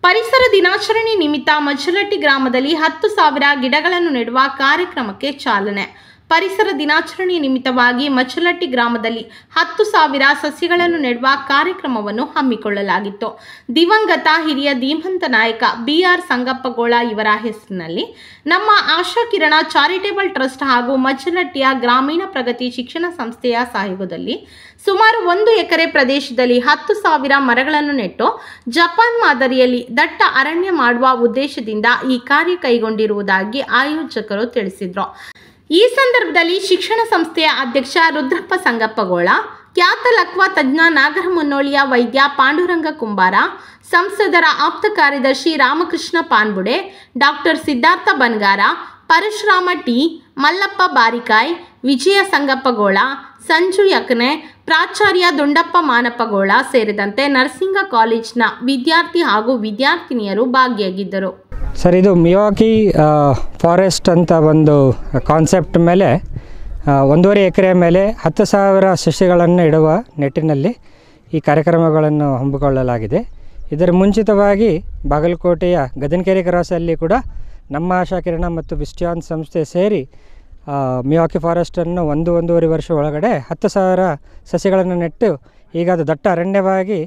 ಪರಿಸರ ದಿನಾಚರಣೆ ನಿಮಿತ್ತ ಮಜ್ಜಲಟ್ಟಿ ಗ್ರಾಮದಲ್ಲಿ 10,000 ಗಿಡಗಳನ್ನು ನೆಡುವ ಕಾರ್ಯಕ್ರಮಕ್ಕೆ ಚಾಲನೆ. ಪರಿಸರ ದಿನಾಚರಣೆ ನಿಮಿತ್ತವಾಗಿ ಮಜ್ಜಲಟ್ಟಿ ಗ್ರಾಮದಲ್ಲಿ 10,000 ಸಸಿಗಳನ್ನು ನೆಡುವ ಕಾರ್ಯಕ್ರಮವನ್ನು ಹಮ್ಮಿಕೊಳ್ಳಲಾಗಿತ್ತು. ದಿವಂಗತ ಹಿರಿಯ ಧೀಮಂತ ನಾಯಕ BR ಸಂಗಪ್ಪಗೋಳ ಇವರ ಹೆಸರಿನಲ್ಲಿ ನಮ್ಮ ಆಶಾ ಕಿರಣ ಚಾರಿಟೇಬಲ್ ಟ್ರಸ್ಟ್ ಹಾಗೂ ಮಜ್ಜಲಟ್ಟಿಯ ಗ್ರಾಮೀಣ ಪ್ರಗತಿ ಶಿಕ್ಷಣ ಸಂಸ್ಥೆಯ ಸಹಯೋಗದಲ್ಲಿ ಸುಮಾರು 1 ಎಕರೆ ಪ್ರದೇಶದಲ್ಲಿ 10,000 ಮರಗಳನ್ನು ನೆಟ್ಟು ಜಪಾನ್ ಮಾದರಿಯಲ್ಲಿ ದಟ್ಟ ಅರಣ್ಯ ಮಾಡುವ ಉದ್ದೇಶದಿಂದ ಈ ಕಾರ್ಯ ಕೈಗೊಂಡಿರುವುದಾಗಿ ಆಯೋಜಕರು ತಿಳಿಸಿದರು. ಈ ಸಂದರ್ಭದಲ್ಲಿ ಶಿಕ್ಷಣ ಸಂಸ್ಥೆಯ ಅಧ್ಯಕ್ಷ ರುದ್ರಪ್ಪ ಸಂಗಪ್ಪಗೋಳ, ಖ್ಯಾತ ಲಕ್ವಾ ತಜ್ಞ ನಾಗರಮುನ್ನೋಳಿಯ ವೈದ್ಯ ಪಾಂಡುರಂಗ ಕುಂಬಾರ, ಸಂಸದರ ಆಪ್ತ ಕಾರ್ಯದರ್ಶಿ ರಾಮಕೃಷ್ಣ ಪಾನ್ಬುಡೆ, ಡಾಕ್ಟರ್ ಸಿದ್ಧಾರ್ಥ ಬನ್ಗಾರ, ಪರಶುರಾಮ ಟಿ, ಮಲ್ಲಪ್ಪ ಬಾರಿಕಾಯ್, ವಿಜಯ ಸಂಗಪ್ಪಗೋಳ, ಸಂಜು ಯಕ್ನೆ, ಪ್ರಾಚಾರ್ಯ ದುಂಡಪ್ಪ ಮಾನಪ್ಪಗೋಳ ಸೇರಿದಂತೆ ನರ್ಸಿಂಗ ಕಾಲೇಜಿನ ವಿದ್ಯಾರ್ಥಿ ಹಾಗೂ ವಿದ್ಯಾರ್ಥಿನಿಯರು ಭಾಗಿಯಾಗಿದ್ದರು. ಸರ್, ಇದು ಮಿಯಾವಾಕಿ ಫಾರೆಸ್ಟ್ ಅಂತ ಒಂದು ಕಾನ್ಸೆಪ್ಟ್ ಮೇಲೆ 1.5 ಎಕರೆ ಮೇಲೆ 10,000 ಸಸ್ಯಗಳನ್ನು ಇಡುವ ನಿಟ್ಟಿನಲ್ಲಿ ಈ ಕಾರ್ಯಕ್ರಮಗಳನ್ನು ಹಮ್ಮಿಕೊಳ್ಳಲಾಗಿದೆ. ಇದರ ಮುಂಚಿತವಾಗಿ ಬಾಗಲಕೋಟೆಯ ಗದನಕೆರೆ ಕ್ರಾಸಲ್ಲಿ ಕೂಡ ನಮ್ಮ ಆಶಾ ಕಿರಣ ಮತ್ತು ವಿಸ್ಟಿಯಾನ್ ಸಂಸ್ಥೆ ಸೇರಿ ಮಿಯಾವಾಕಿ ಫಾರೆಸ್ಟನ್ನು 1-1.5 ವರ್ಷ ಒಳಗಡೆ 10,000 ಸಸ್ಯಗಳನ್ನು ನೆಟ್ಟು ಈಗ ಅದು ದಟ್ಟ ಅರಣ್ಯವಾಗಿ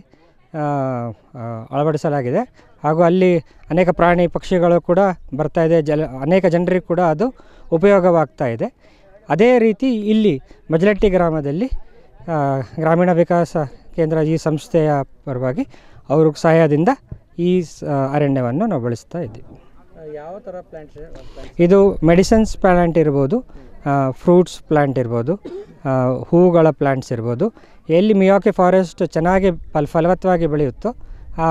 ಅಳವಡಿಸಲಾಗಿದೆ. ಹಾಗೂ ಅಲ್ಲಿ ಅನೇಕ ಪ್ರಾಣಿ ಪಕ್ಷಿಗಳು ಕೂಡ ಬರ್ತಾಯಿದೆ, ಅನೇಕ ಜನರಿಗೆ ಕೂಡ ಅದು ಉಪಯೋಗವಾಗ್ತಾ ಇದೆ. ಅದೇ ರೀತಿ ಇಲ್ಲಿ ಮಜ್ಜಲಟ್ಟಿ ಗ್ರಾಮದಲ್ಲಿ ಗ್ರಾಮೀಣ ವಿಕಾಸ ಕೇಂದ್ರ ಈ ಸಂಸ್ಥೆಯ ಪರವಾಗಿ ಅವ್ರ ಸಹಾಯದಿಂದ ಈ ಅರಣ್ಯವನ್ನು ನಾವು ಬೆಳೆಸ್ತಾ ಇದ್ದೀವಿ. ಯಾವ ಥರ ಪ್ಲ್ಯಾಂಟ್ಸ್? ಇದು ಮೆಡಿಸಿನ್ಸ್ ಪ್ಲ್ಯಾಂಟ್ ಇರ್ಬೋದು, ಫ್ರೂಟ್ಸ್ ಪ್ಲ್ಯಾಂಟ್ ಇರ್ಬೋದು, ಹೂವುಗಳ ಪ್ಲ್ಯಾಂಟ್ಸ್ ಇರ್ಬೋದು. ಎಲ್ಲಿ ಮಿಯಾವಾಕಿ ಫಾರೆಸ್ಟ್ ಚೆನ್ನಾಗಿ ಫಲವತ್ತವಾಗಿ ಬೆಳೆಯುತ್ತೋ ಆ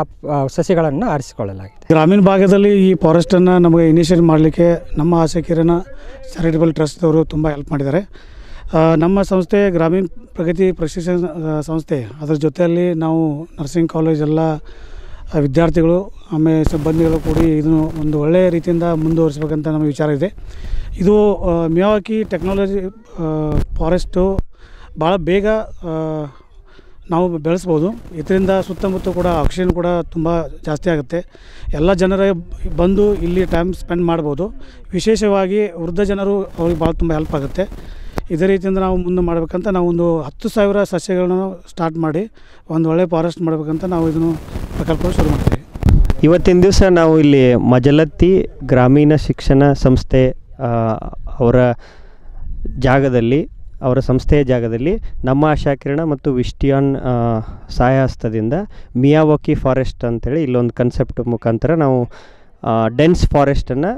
ಸಸಿಗಳನ್ನು ಆರಿಸಿಕೊಳ್ಳಲಾಗಿದೆ. ಗ್ರಾಮೀಣ ಭಾಗದಲ್ಲಿ ಈ ಫಾರೆಸ್ಟನ್ನು ನಮಗೆ ಇನಿಷಿಯೇಟ್ ಮಾಡಲಿಕ್ಕೆ ನಮ್ಮ ಆಶಾ ಕಿರಣ ಚಾರಿಟೇಬಲ್ ಟ್ರಸ್ಟ್ದವರು ತುಂಬ ಹೆಲ್ಪ್ ಮಾಡಿದ್ದಾರೆ. ನಮ್ಮ ಸಂಸ್ಥೆ ಗ್ರಾಮೀಣ ಪ್ರಗತಿ ಪ್ರಶಿಕ್ಷಣ ಸಂಸ್ಥೆ, ಅದರ ಜೊತೆಯಲ್ಲಿ ನಾವು ನರ್ಸಿಂಗ್ ಕಾಲೇಜ್ ಎಲ್ಲ ವಿದ್ಯಾರ್ಥಿಗಳು ಆಮೇಲೆ ಸಿಬ್ಬಂದಿಗಳು ಕೂಡಿ ಇದನ್ನು ಒಂದು ಒಳ್ಳೆಯ ರೀತಿಯಿಂದ ಮುಂದುವರಿಸಬೇಕಂತ ನಮ್ಮ ವಿಚಾರ ಇದೆ. ಇದು ಮಿಯಾವಾಕಿ ಟೆಕ್ನಾಲಜಿ ಫಾರೆಸ್ಟು ಭಾಳ ಬೇಗ ನಾವು ಬೆಳೆಸ್ಬೋದು. ಇದರಿಂದ ಸುತ್ತಮುತ್ತ ಕೂಡ ಆಕ್ಸಿಜನ್ ಕೂಡ ತುಂಬ ಜಾಸ್ತಿ ಆಗುತ್ತೆ. ಎಲ್ಲ ಜನರೇ ಬಂದು ಇಲ್ಲಿ ಟೈಮ್ ಸ್ಪೆಂಡ್ ಮಾಡ್ಬೋದು. ವಿಶೇಷವಾಗಿ ವೃದ್ಧ ಜನರು ಅವ್ರಿಗೆ ಭಾಳ ತುಂಬ ಹೆಲ್ಪ್ ಆಗುತ್ತೆ. ಇದೇ ರೀತಿಯಿಂದ ನಾವು ಮುಂದೆ ಮಾಡಬೇಕಂತ ನಾವು ಒಂದು 10,000 ಸಸ್ಯಗಳನ್ನು ಸ್ಟಾರ್ಟ್ ಮಾಡಿ ಒಂದು ಒಳ್ಳೆಯ ಫಾರೆಸ್ಟ್ ಮಾಡಬೇಕಂತ ನಾವು ಇದನ್ನು ಪ್ರಕಲ್ಪ ಶುರು ಮಾಡ್ತೀವಿ. ಇವತ್ತಿನ ದಿವಸ ನಾವು ಇಲ್ಲಿ ಮಜಲತ್ತಿ ಗ್ರಾಮೀಣ ಶಿಕ್ಷಣ ಸಂಸ್ಥೆ ಅವರ ಜಾಗದಲ್ಲಿ, ಅವರ ಸಂಸ್ಥೆಯ ಜಾಗದಲ್ಲಿ ನಮ್ಮ ಆಶಾ ಕಿರಣ ಮತ್ತು ವಿಸ್ಟಿಯಾನ್ ಸಹಾಯಹಸ್ತದಿಂದ ಮಿಯಾವಾಕಿ ಫಾರೆಸ್ಟ್ ಅಂತೇಳಿ ಇಲ್ಲೊಂದು ಕನ್ಸೆಪ್ಟ್ ಮುಖಾಂತರ ನಾವು ಡೆನ್ಸ್ ಫಾರೆಸ್ಟನ್ನು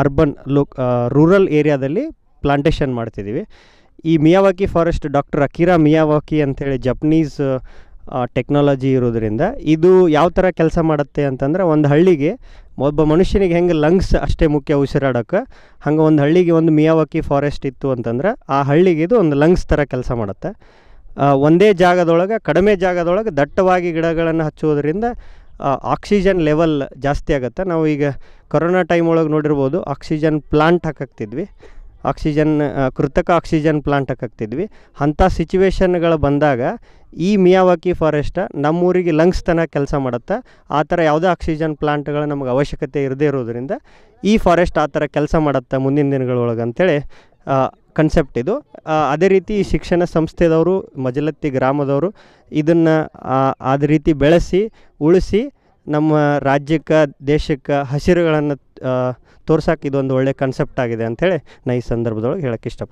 ಅರ್ಬನ್ ರೂರಲ್ ಏರಿಯಾದಲ್ಲಿ ಪ್ಲಾಂಟೇಷನ್ ಮಾಡ್ತಿದ್ದೀವಿ. ಈ ಮಿಯಾವಾಕಿ ಫಾರೆಸ್ಟ್ ಡಾಕ್ಟರ್ ಅಕಿರಾ ಮಿಯಾವಾಕಿ ಅಂಥೇಳಿ ಜಪನೀಸ್ ಟೆಕ್ನಾಲಜಿ ಇರೋದ್ರಿಂದ ಇದು ಯಾವ ಥರ ಕೆಲಸ ಮಾಡುತ್ತೆ ಅಂತಂದ್ರೆ, ಒಂದು ಹಳ್ಳಿಗೆ ಒಬ್ಬ ಮನುಷ್ಯನಿಗೆ ಹೆಂಗೆ ಲಂಗ್ಸ್ ಅಷ್ಟೇ ಮುಖ್ಯ ಉಸಿರಾಡೋಕ್ಕೆ, ಹಂಗೆ ಒಂದು ಹಳ್ಳಿಗೆ ಒಂದು ಮಿಯಾವಾಕಿ ಫಾರೆಸ್ಟ್ ಇತ್ತು ಅಂತಂದ್ರೆ ಆ ಹಳ್ಳಿಗೆ ಇದು ಒಂದು ಲಂಗ್ಸ್ ಥರ ಕೆಲಸ ಮಾಡುತ್ತೆ. ಒಂದೇ ಜಾಗದೊಳಗೆ, ಕಡಿಮೆ ಜಾಗದೊಳಗೆ ದಟ್ಟವಾಗಿ ಗಿಡಗಳನ್ನು ಹಚ್ಚುವುದರಿಂದ ಆಕ್ಸಿಜನ್ ಲೆವೆಲ್ ಜಾಸ್ತಿ ಆಗುತ್ತೆ. ನಾವು ಈಗ ಕೊರೋನಾ ಟೈಮ್ ಒಳಗೆ ನೋಡಿರ್ಬೋದು, ಆಕ್ಸಿಜನ್ ಪ್ಲಾಂಟ್ ಹಾಕಾಕ್ತಿದ್ವಿ, ಕೃತಕ ಆಕ್ಸಿಜನ್ ಪ್ಲಾಂಟ್ ಹಾಕಾಕ್ತಿದ್ವಿ. ಅಂಥ ಸಿಚುವೇಶನ್ಗಳು ಬಂದಾಗ ಈ ಮಿಯಾವಾಕಿ ಫಾರೆಸ್ಟ್ ನಮ್ಮೂರಿಗೆ ಲಂಗ್ಸ್ ತನಕ ಕೆಲಸ ಮಾಡುತ್ತೆ. ಆ ಥರ ಯಾವುದೇ ಆಕ್ಸಿಜನ್ ಪ್ಲಾಂಟ್ಗಳು ನಮಗೆ ಅವಶ್ಯಕತೆ ಇರದೇ ಇರೋದ್ರಿಂದ ಈ ಫಾರೆಸ್ಟ್ ಆ ಥರ ಕೆಲಸ ಮಾಡುತ್ತೆ ಮುಂದಿನ ದಿನಗಳೊಳಗೆ ಅಂಥೇಳಿ ಕನ್ಸೆಪ್ಟ್ ಇದು. ಅದೇ ರೀತಿ ಈ ಶಿಕ್ಷಣ ಸಂಸ್ಥೆದವರು, ಮಜಲತ್ತಿ ಗ್ರಾಮದವರು ಇದನ್ನು ಅದೇ ರೀತಿ ಬೆಳೆಸಿ ಉಳಿಸಿ ನಮ್ಮ ರಾಜ್ಯಕ್ಕೆ, ದೇಶಕ್ಕೆ ಹಸಿರುಗಳನ್ನು ತೋರ್ಸೋಕೆ ಇದೊಂದು ಒಳ್ಳೆ ಕನ್ಸೆಪ್ಟ್ ಆಗಿದೆ ಅಂಥೇಳಿ ನಾನು ಈ ಸಂದರ್ಭದೊಳಗೆ ಹೇಳೋಕ್ಕೆ ಇಷ್ಟಪಡ್ತೀನಿ.